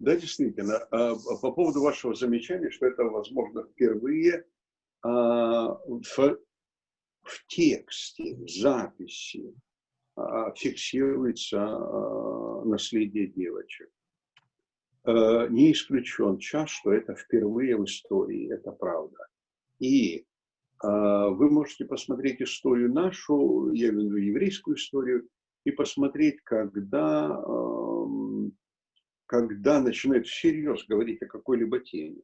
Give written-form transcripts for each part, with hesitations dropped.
Да, действительно. По поводу вашего замечания, что это, возможно, впервые в тексте, в записи фиксируется наследие девочек. Не исключен час, что это впервые в истории, это правда. И вы можете посмотреть историю нашу, я имею в виду еврейскую историю, и посмотреть, когда начинают всерьез говорить о какой-либо теме.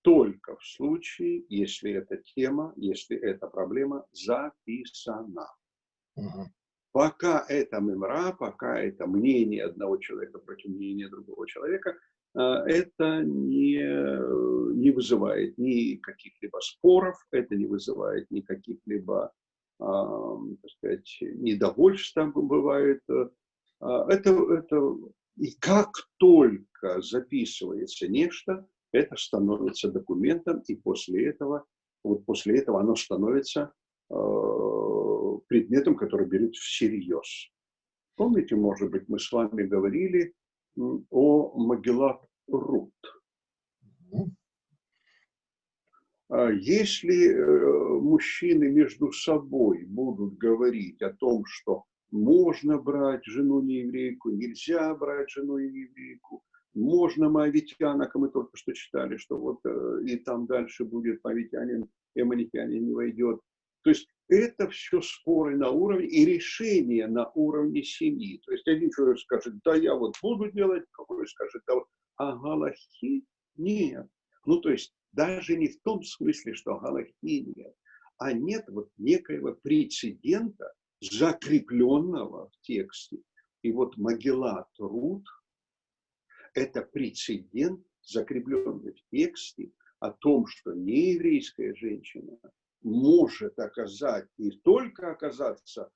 Только в случае, если эта тема, если эта проблема записана. Пока это мемра, пока это мнение одного человека против мнения другого человека, это не вызывает ни каких-либо споров, это не вызывает ни каких-либо, так сказать, недовольств там бывает. И как только записывается нечто, это становится документом, и после этого оно становится предметом, который берет всерьез. Помните, может быть, мы с вами говорили о Магеллат Рут. Если мужчины между собой будут говорить о том, что можно брать жену нееврейку, нельзя брать жену нееврейку, можно моавитянок, мы только что читали, что вот и там дальше будет моавитянин, и аммонитянин не войдет. То есть это все споры на уровне и решения на уровне семьи. То есть один человек скажет, да, я вот буду делать, другой скажет, да, а галахи нет. Ну, то есть даже не в том смысле, что галахи нет, а нет вот некоего прецедента, закрепленного в тексте. И вот Магеллат Рут – это прецедент, закрепленный в тексте, о том, что нееврейская женщина может оказать, не только оказаться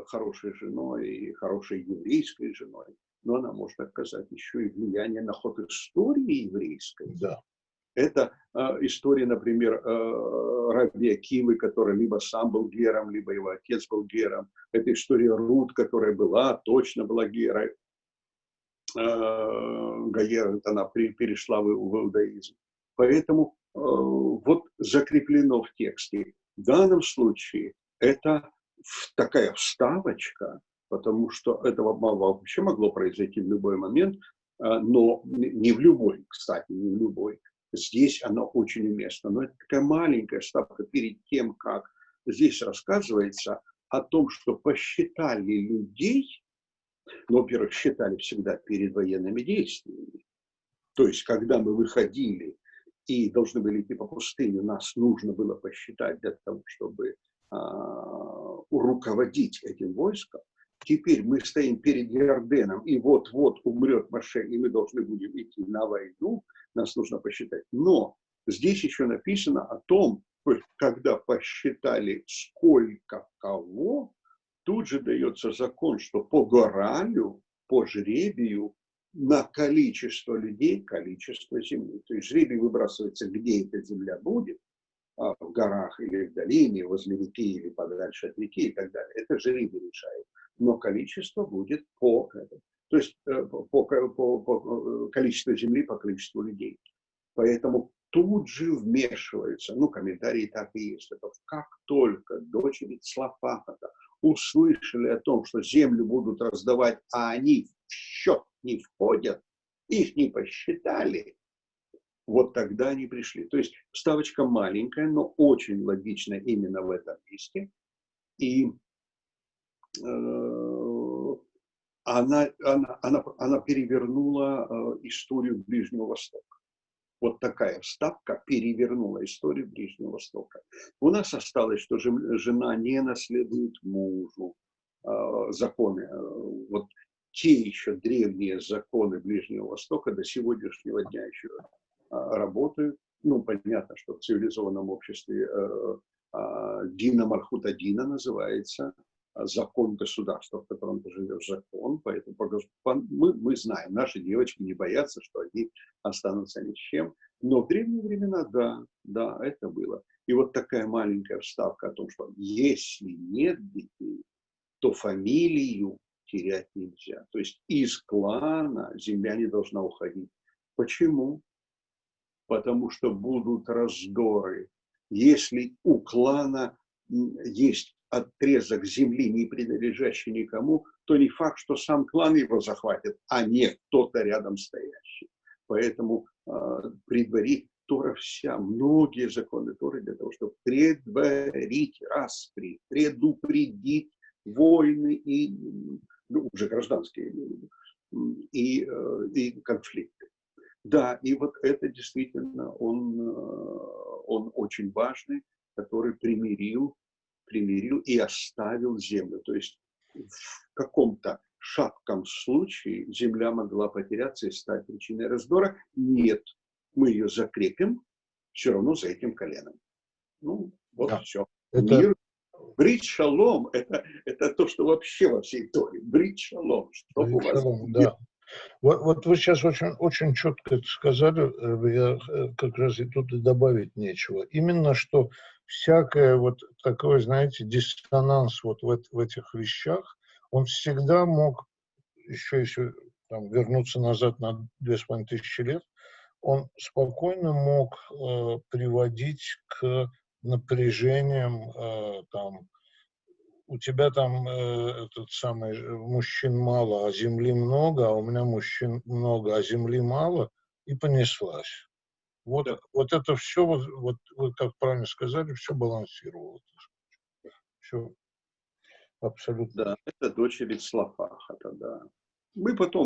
хорошей женой и хорошей еврейской женой, но она может оказать еще и влияние на ход истории еврейской. Да. Это история, например, Раби Акивы, который либо сам был гером, либо его отец был гером. Это история Рут, которая точно была герой. Гаера, она перешла в иудаизм. Поэтому вот закреплено в тексте. В данном случае это такая вставочка, потому что это вообще могло произойти в любой момент, но не в любой, кстати, не в любой. Здесь она очень уместна. Но это такая маленькая вставка перед тем, как здесь рассказывается о том, что посчитали людей, но, во-первых, считали всегда перед военными действиями. То есть, когда мы выходили и должны были идти по пустыне, нас нужно было посчитать для того, чтобы руководить этим войском. Теперь мы стоим перед Иорденом, и вот-вот умрет Моше, и мы должны будем идти на войну, нас нужно посчитать. Но здесь еще написано о том, когда посчитали сколько кого, тут же дается закон, что по горалю, по жребию, на количество людей, количество земли. То есть жребий выбрасывается, где эта земля будет, в горах или в долине, возле реки или подальше от реки и так далее. Это жребий решает. Но количество будет по этому. То есть по количеству земли, по количеству людей. Поэтому тут же вмешиваются, комментарии так и есть, это как только дочери Цлофахота услышали о том, что землю будут раздавать, а они в счет не входят, их не посчитали, вот тогда они пришли. То есть вставочка маленькая, но очень логичная именно в этом месте. И она перевернула историю Ближнего Востока. Вот такая вставка перевернула историю Ближнего Востока. У нас осталось, что жена не наследует мужу. Законы, вот те еще древние законы Ближнего Востока до сегодняшнего дня еще работают. Понятно, что в цивилизованном обществе Дина Малхута Дина называется, закон государства, в котором ты живешь, закон. Поэтому мы знаем, наши девочки не боятся, что они останутся ни с чем. Но в древние времена, да, это было. И вот такая маленькая вставка о том, что если нет детей, то фамилию терять нельзя. То есть из клана земля не должна уходить. Почему? Потому что будут раздоры. Если у клана есть отрезок земли, не принадлежащий никому, то не факт, что сам клан его захватит, а не кто-то рядом стоящий. Поэтому при дворе Тора вся, многие законы Торы для того, чтобы предварить распри, предупредить войны и уже гражданские и конфликты. Да, и вот это действительно он очень важный, который примирил и оставил землю. То есть в каком-то шатком случае земля могла потеряться и стать причиной раздора. Нет, мы ее закрепим все равно за этим коленом. Ну, вот Да. все. Это... Мир. Брит шалом – это то, что вообще во всей Торе. Брит шалом. Чтобы у вас... Да. Вот вы сейчас очень четко это сказали, я как раз и тут и добавить нечего. Именно что всякое вот такое, знаете, диссонанс вот в этих вещах, он всегда мог, еще если там, вернуться назад на 2500 лет, он спокойно мог приводить к напряжениям там, у тебя там этот самый мужчин мало, а земли много, а у меня мужчин много, а земли мало, и понеслась. Вот, Да. вот это все, вот вы как правильно сказали, все балансировало. Все абсолютно. Да, это дочери Слафахата, да. Мы потом